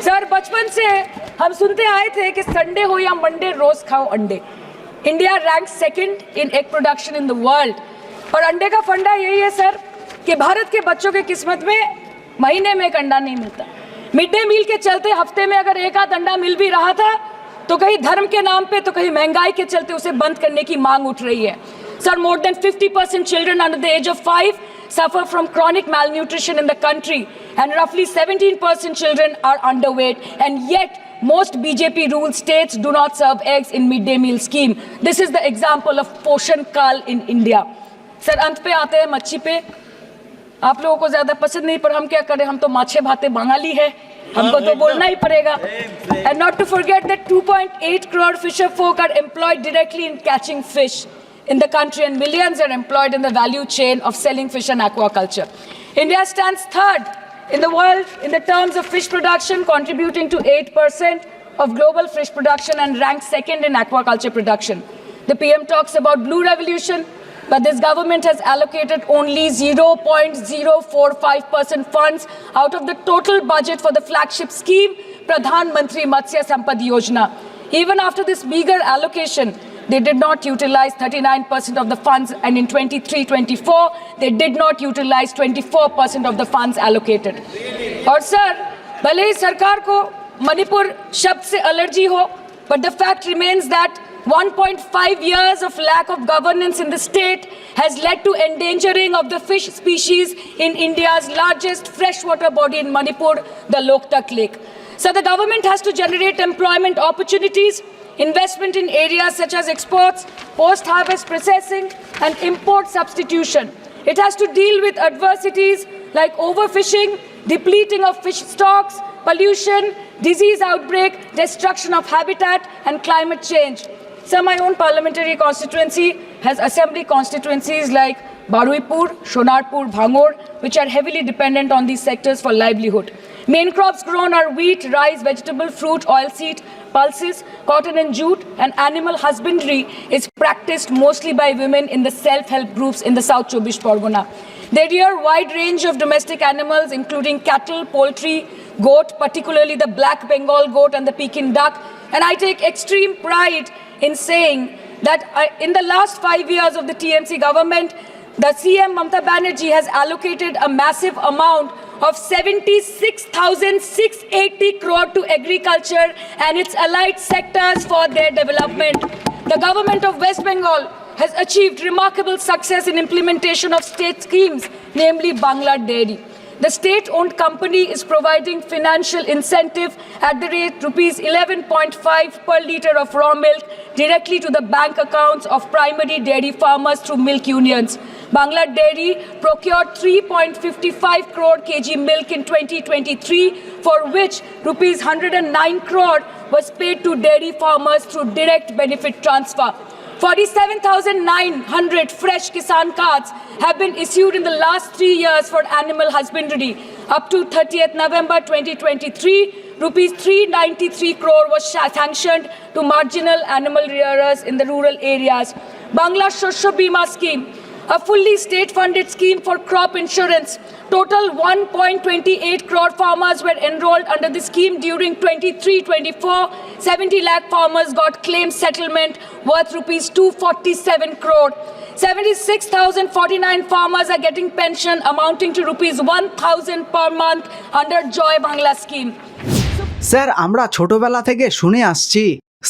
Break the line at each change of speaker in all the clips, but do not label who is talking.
Sir बचपन से हम सुनते आए थे कि संडे हो या मंडे रोज खाओ अंडे। India rank second in egg production in the world. और अंडे का फंडा यही है सर कि भारत के बच्चों के किस्मत में महीने में एक अंडा नहीं मिलता। मिड डे मील के चलते हफ्ते में अगर एक आध अंडा मिल भी रहा था तो कहीं धर्म के नाम पे तो कहीं महंगाई के चलते उसे बंद करने की मांग उठ रही है। Sir, more than 50% children under the age of 5 suffer from chronic malnutrition in the country, and roughly 17% children are underweight, and yet most BJP ruled states do not serve eggs in midday meal scheme. This is the example of Poshan Kal in India. Sir, अंत पे आते हैं मच्छी पे। आप लोगों को ज्यादा पसंद नहीं, पर हम क्या करें, हम तो माछे भाते बंगाली है, हमको तो बोलना ही पड़ेगा। And not to forget that 2.8 crore fisher folk are employed directly in catching fish in the country, and millions are employed in the value chain of selling fish and aquaculture. India stands third in the world in the terms of fish production, contributing to 8% of global fish production, and ranks second in aquaculture production. The PM talks about blue revolution, but this government has allocated only 0.045% funds out of the total budget for the flagship scheme, Pradhan Mantri Matsya Sampad Yojana. Even after this meager allocation, they did not utilize 39% of the funds, and in 23-24, they did not utilize 24% of the funds allocated. और sir, भले ही सरकार को मणिपुर शब्द से allergy हो, but the fact remains that 1.5 years of lack of governance in the state has led to endangering of the fish species in India's largest freshwater body in Manipur, the Loktak Lake. So the government has to generate employment opportunities, investment in areas such as exports, post-harvest processing, and import substitution. It has to deal with adversities like overfishing, depleting of fish stocks, pollution, disease outbreak, destruction of habitat, and climate change. So my own parliamentary constituency has assembly constituencies like Baruipur, Shonarpur, Bhangor, which are heavily dependent on these sectors for livelihood. Main crops grown are wheat, rice, vegetable, fruit, oilseed, pulses, cotton and jute, and animal husbandry is practiced mostly by women in the self-help groups in the South Chobbish Pargona. They rear a wide range of domestic animals including cattle, poultry, goat, particularly the black Bengal goat and the Pekin duck, and I take extreme pride in saying that in the last 5 years of the TMC government, the CM Mamata Banerjee has allocated a massive amount of 76,680 crore to agriculture and its allied sectors for their development. The government of West Bengal has achieved remarkable success in implementation of state schemes, namely Bangla Dairy. The state-owned company is providing financial incentive at the rate rupees 11.5 per litre of raw milk directly to the bank accounts of primary dairy farmers through milk unions. Bangla Dairy procured 3.55 crore kg milk in 2023, for which rupees 109 crore was paid to dairy farmers through direct benefit transfer. 47,900 fresh Kisan cards have been issued in the last 3 years for animal husbandry. Up to 30th November 2023, rupees 393 crore was sanctioned to marginal animal rearers in the rural areas. Bangla Shosho Bima scheme, a fully state-funded scheme for crop insurance. Total 1.28 crore farmers were enrolled under the scheme during 23-24. 70 lakh farmers got claim settlement worth rupees 247 crore. 76,049 farmers are getting pension amounting to rupees 1,000 per month under Joy Bangla scheme.
Sir, আমরা ছোটবেলা থেকে শুনে আসছি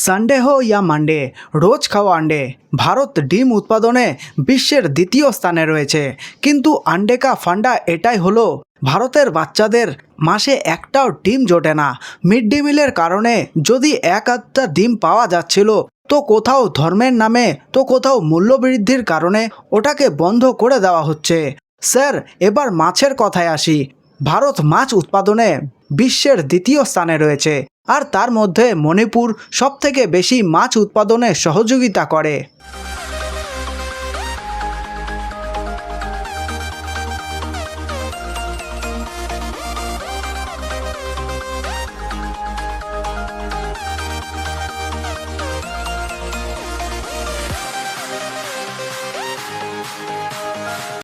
Sunday হো ইয়া Monday রোজ খাও আন্ডে। ভারত ডিম উৎপাদনে বিশ্বের দ্বিতীয় স্থানে রয়েছে, কিন্তু আন্ডে কা ফান্ডা এটাই হলো ভারতের বাচ্চাদের মাসে একটাও ডিম জোটে না। মিড ডে মিলের কারণে যদি এক আধটা ডিম পাওয়া যাচ্ছিল, তো কোথাও ধর্মের নামে, তো কোথাও মূল্যবৃদ্ধির কারণে ওটাকে বন্ধ করে দেওয়া হচ্ছে। স্যার, এবার মাছের কথায় আসি। ভারত মাছ উৎপাদনে বিশ্বের দ্বিতীয় স্থানে রয়েছে, আর তার মধ্যে মণিপুর সবথেকে বেশি মাছ উৎপাদনে সহযোগিতা করে।